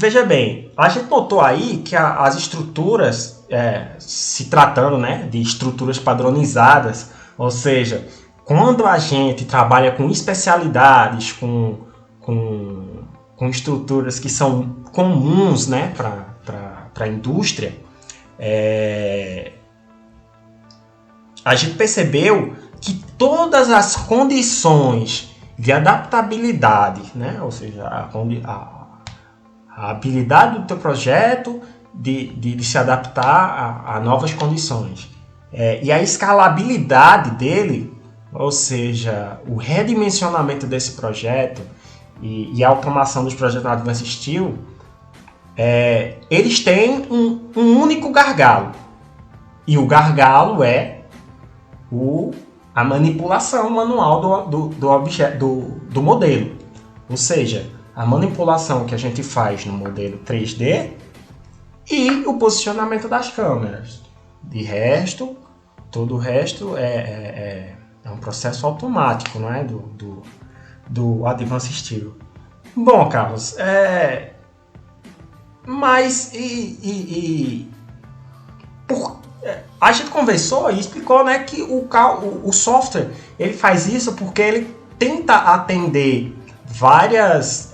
Veja bem, a gente notou aí que as estruturas, se tratando, né, de estruturas padronizadas, ou seja, quando a gente trabalha com especialidades, com estruturas que são comuns, né, para a indústria, a gente percebeu que todas as condições de adaptabilidade, né, ou seja, a habilidade do teu projeto de se adaptar a novas condições. E a escalabilidade dele, ou seja, o redimensionamento desse projeto e a automação dos projetos na Advanced Steel, eles têm um único gargalo. E o gargalo é a manipulação manual do modelo. Ou seja, a manipulação que a gente faz no modelo 3D e o posicionamento das câmeras. De resto, todo o resto é um processo automático, não é? do Advanced Steel. Bom, Carlos, mas a gente conversou e explicou, né, que o software ele faz isso porque ele tenta atender várias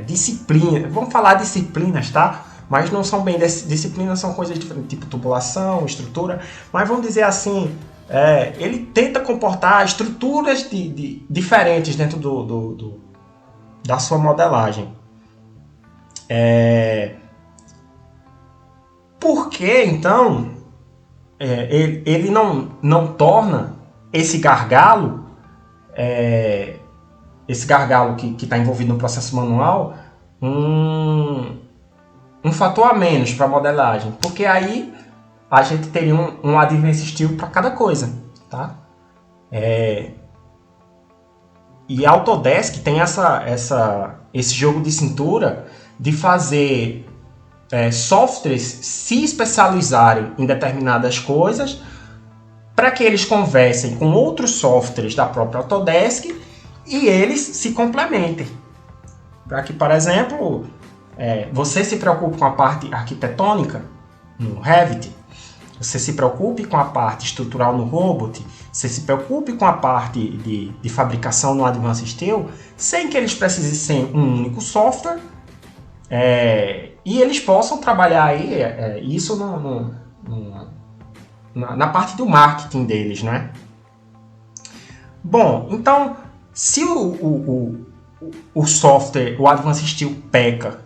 disciplinas, vamos falar disciplinas, tá? Mas não são bem disciplinas, são coisas diferentes, tipo tubulação, estrutura, mas vamos dizer assim, ele tenta comportar estruturas diferentes dentro da sua modelagem. Por que, então, ele não torna esse gargalo que está envolvido no processo manual um fator a menos para a modelagem? Porque aí a gente teria um Advanced Steel para cada coisa, tá? E a Autodesk tem esse jogo de cintura de fazer softwares se especializarem em determinadas coisas para que eles conversem com outros softwares da própria Autodesk e eles se complementem. Para que, por exemplo, você se preocupe com a parte arquitetônica no Revit, você se preocupe com a parte estrutural no Robot, você se preocupe com a parte de fabricação no Advanced Steel, sem que eles precisem ser um único software, e eles possam trabalhar aí isso na parte do marketing deles, né? Bom, então, se o software, o Advanced Steel peca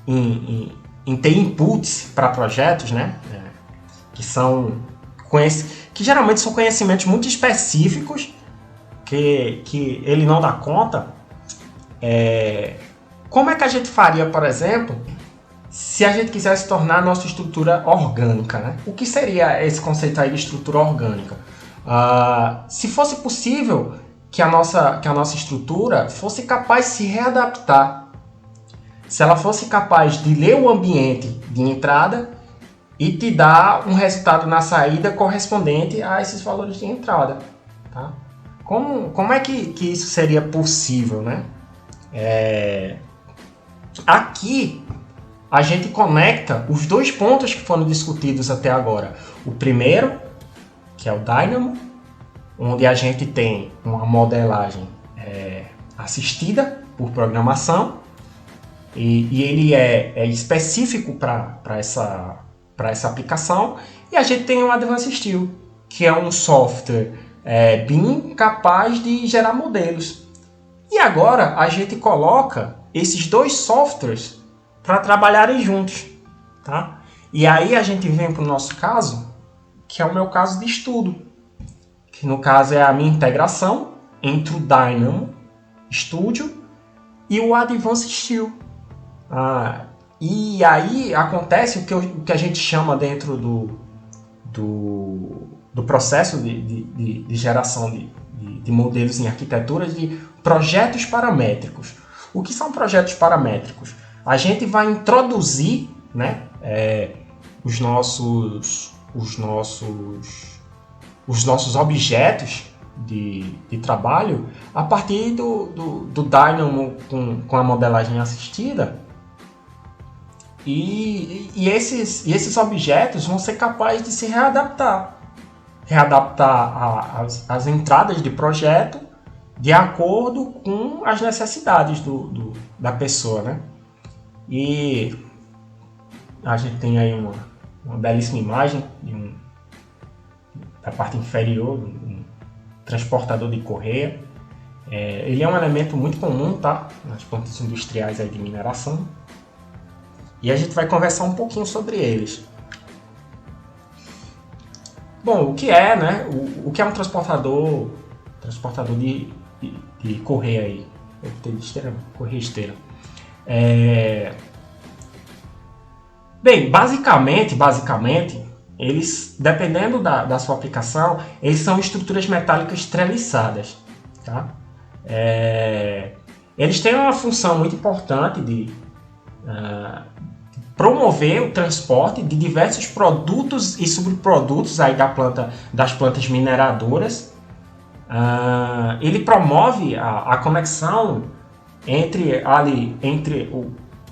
em ter inputs para projetos, né? Que geralmente são conhecimentos muito específicos que ele não dá conta. Como é que a gente faria, por exemplo, se a gente quisesse tornar a nossa estrutura orgânica, né? O que seria esse conceito aí de estrutura orgânica? Se fosse possível que a nossa estrutura fosse capaz de se readaptar, se ela fosse capaz de ler o ambiente de entrada e te dar um resultado na saída correspondente a esses valores de entrada, tá? Como é que isso seria possível, né? Aqui a gente conecta os dois pontos que foram discutidos até agora. O primeiro, que é o Dynamo, onde a gente tem uma modelagem assistida por programação, e ele é específico para essa aplicação. E a gente tem o Advanced Steel, que é um software BIM capaz de gerar modelos. E agora a gente coloca esses dois softwares para trabalharem juntos, tá? E aí a gente vem para o nosso caso, que é o meu caso de estudo, que no caso é a minha integração entre o Dynamo Studio e o Advanced Steel. E aí acontece o que a gente chama dentro do processo de geração de modelos em arquiteturas de projetos paramétricos. O que são projetos paramétricos? A gente vai introduzir, né, os nossos objetos de trabalho a partir do Dynamo com a modelagem assistida. E esses objetos vão ser capazes de se readaptar às entradas de projeto de acordo com as necessidades da pessoa, né? E a gente tem aí uma belíssima imagem da parte inferior de um transportador de correia. Ele é um elemento muito comum, tá? Nas plantas industriais aí de mineração. E a gente vai conversar um pouquinho sobre eles. Bom, o que é, né? O que é um transportador de correia aí? Correia esteira. Bem, basicamente, eles, dependendo da sua aplicação, eles são estruturas metálicas treliçadas, tá? Eles têm uma função muito importante de promover o transporte de diversos produtos e subprodutos aí das plantas mineradoras. Ele promove a conexão entre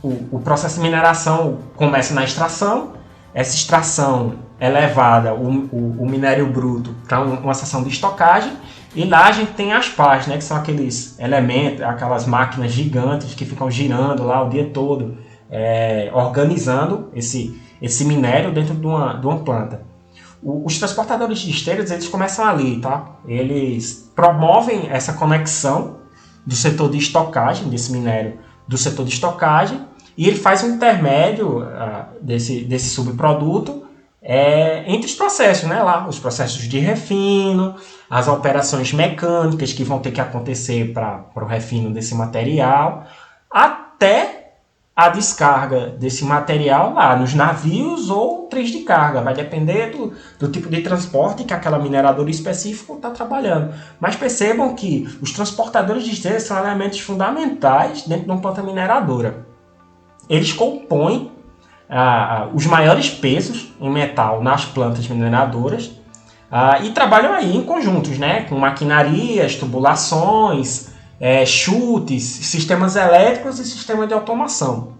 o processo de mineração. Começa na extração. Essa extração é levada, o minério bruto, para uma seção de estocagem, e lá a gente tem as pás, né, que são aqueles elementos, aquelas máquinas gigantes que ficam girando lá o dia todo, organizando esse minério dentro de uma planta. Os transportadores de esteiras, eles começam ali, tá? Eles promovem essa conexão do setor de estocagem, desse minério, do setor de estocagem, e ele faz um intermédio desse subproduto entre os processos, né? Lá, os processos de refino, as operações mecânicas que vão ter que acontecer para o refino desse material, até a descarga desse material lá nos navios ou trens de carga. Vai depender do tipo de transporte que aquela mineradora específica está trabalhando. Mas percebam que os transportadores de esteiras são elementos fundamentais dentro de uma planta mineradora. Eles compõem os maiores pesos em metal nas plantas mineradoras e trabalham aí em conjuntos, né, com maquinarias, tubulações, chutes, sistemas elétricos e sistemas de automação.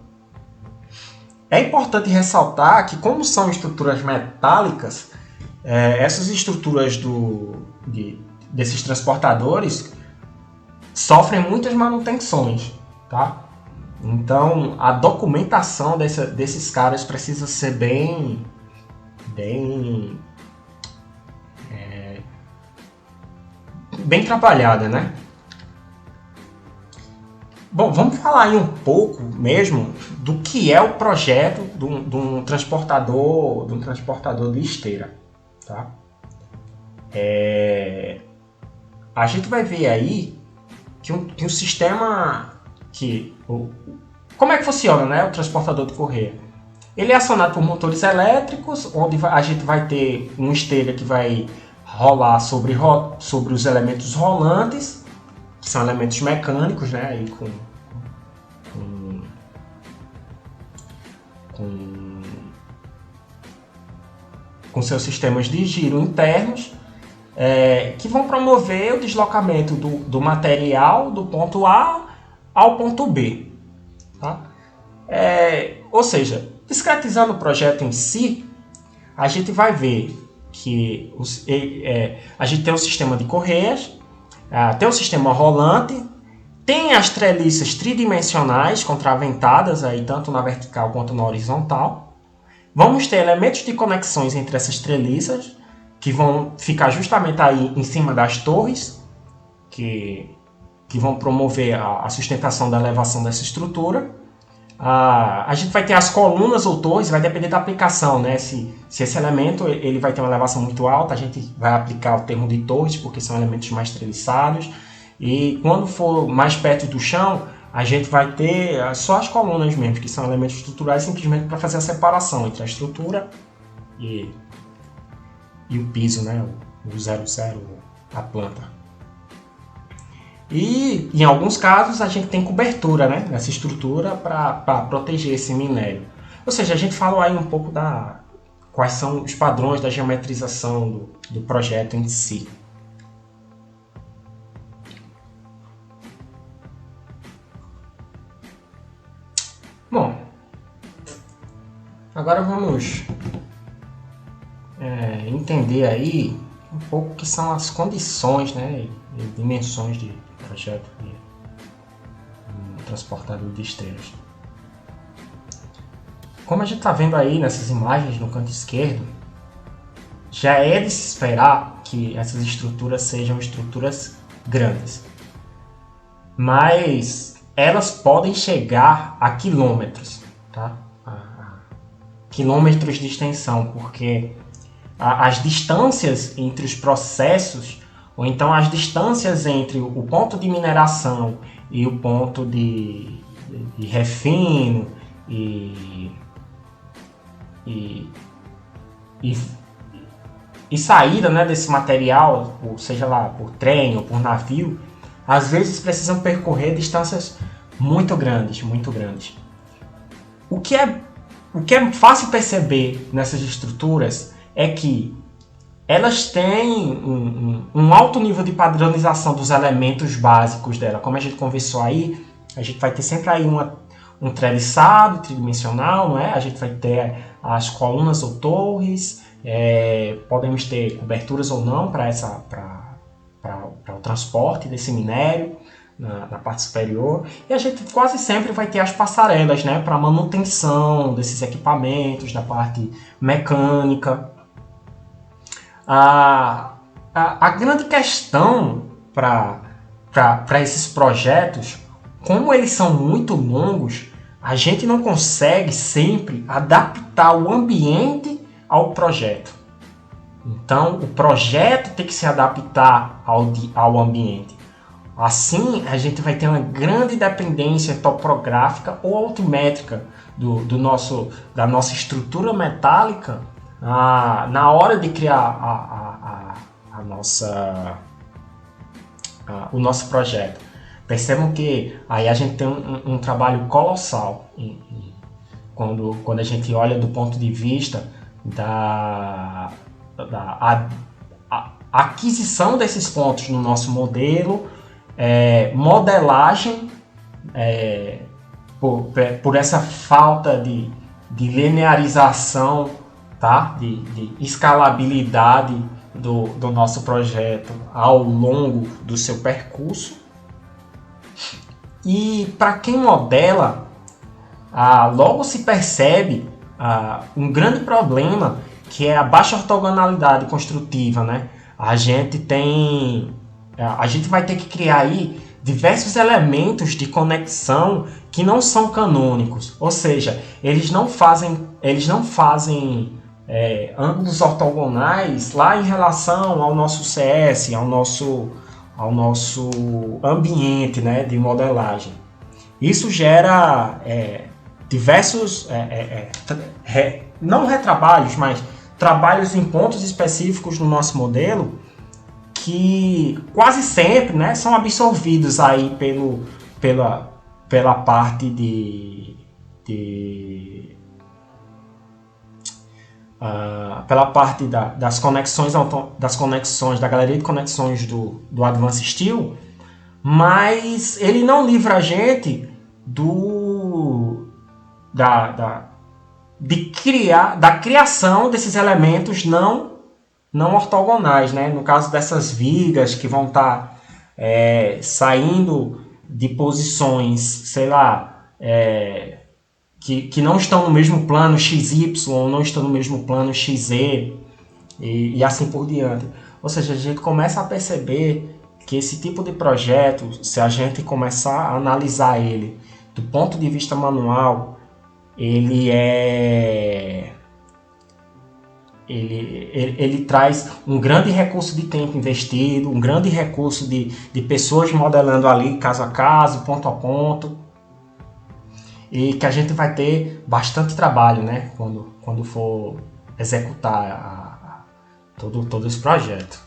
É importante ressaltar que, como são estruturas metálicas, essas estruturas desses transportadores sofrem muitas manutenções, tá? Então, a documentação desses caras precisa ser bem trabalhada, né? Bom, vamos falar aí um pouco mesmo do que é o projeto de um transportador de esteira, tá? A gente vai ver aí que um sistema como é que funciona, né, o transportador de correia? Ele é acionado por motores elétricos, onde a gente vai ter uma esteira que vai rolar sobre os elementos rolantes, que são elementos mecânicos, né, aí com seus sistemas de giro internos, que vão promover o deslocamento do material do ponto A ao ponto B. Tá? Ou seja, discretizando o projeto em si, a gente vai ver que a gente tem um sistema de correias, tem um sistema rolante, tem as treliças tridimensionais contraventadas, aí, tanto na vertical quanto na horizontal. Vamos ter elementos de conexões entre essas treliças, que vão ficar justamente aí em cima das torres, que vão promover a sustentação da elevação dessa estrutura. A gente vai ter as colunas ou torres, vai depender da aplicação, né? Se esse elemento ele vai ter uma elevação muito alta, a gente vai aplicar o termo de torres, porque são elementos mais treliçados. E quando for mais perto do chão, a gente vai ter só as colunas mesmo, que são elementos estruturais, simplesmente para fazer a separação entre a estrutura e o piso, né? O 00, a planta. E em alguns casos a gente tem cobertura, né, nessa estrutura para proteger esse minério. Ou seja, a gente falou aí um pouco quais são os padrões da geometrização do projeto em si. Agora vamos entender aí um pouco o que são as condições, né, e dimensões de projeto de um transportador de esteiras. Como a gente está vendo aí nessas imagens no canto esquerdo, já é de se esperar que essas estruturas sejam estruturas grandes, mas elas podem chegar a quilômetros, tá? Quilômetros de extensão, porque as distâncias entre os processos, ou então as distâncias entre o ponto de mineração e o ponto de refino e saída, né, desse material, seja lá por trem ou por navio, às vezes precisam percorrer distâncias muito grandes, muito grandes. O que é fácil perceber nessas estruturas é que elas têm um alto nível de padronização dos elementos básicos dela. Como a gente conversou aí, a gente vai ter sempre aí um treliçado tridimensional, não é? A gente vai ter as colunas ou torres, podemos ter coberturas ou não para o transporte desse minério na parte superior, e a gente quase sempre vai ter as passarelas, né, para manutenção desses equipamentos, da parte mecânica. A grande questão para esses projetos, como eles são muito longos, a gente não consegue sempre adaptar o ambiente ao projeto. Então, o projeto tem que se adaptar ao ambiente. Assim, a gente vai ter uma grande dependência topográfica ou altimétrica da nossa estrutura metálica na hora de criar o nosso projeto. Percebam que aí a gente tem um trabalho colossal quando a gente olha do ponto de vista da aquisição desses pontos no nosso modelo, modelagem, por essa falta de linearização, tá? de escalabilidade do nosso projeto ao longo do seu percurso. E para quem modela, logo se percebe um grande problema, que é a baixa ortogonalidade construtiva, né? A gente vai ter que criar aí diversos elementos de conexão que não são canônicos, ou seja, eles não fazem ângulos ortogonais lá em relação ao nosso CS, ao nosso ambiente, né, de modelagem. Isso gera diversos não retrabalhos, mas trabalhos em pontos específicos no nosso modelo que quase sempre, né, são absorvidos aí pela parte pela parte das conexões da galeria de conexões do Advanced Steel, mas ele não livra a gente da criação desses elementos não ortogonais, né? No caso dessas vigas que vão estar saindo de posições, sei lá, que não estão no mesmo plano XY, não estão no mesmo plano XZ, e assim por diante. Ou seja, a gente começa a perceber que esse tipo de projeto, se a gente começar a analisar ele do ponto de vista manual, ele traz um grande recurso de tempo investido, um grande recurso de pessoas modelando ali caso a caso, ponto a ponto, e que a gente vai ter bastante trabalho, né, quando for executar todo esse projeto.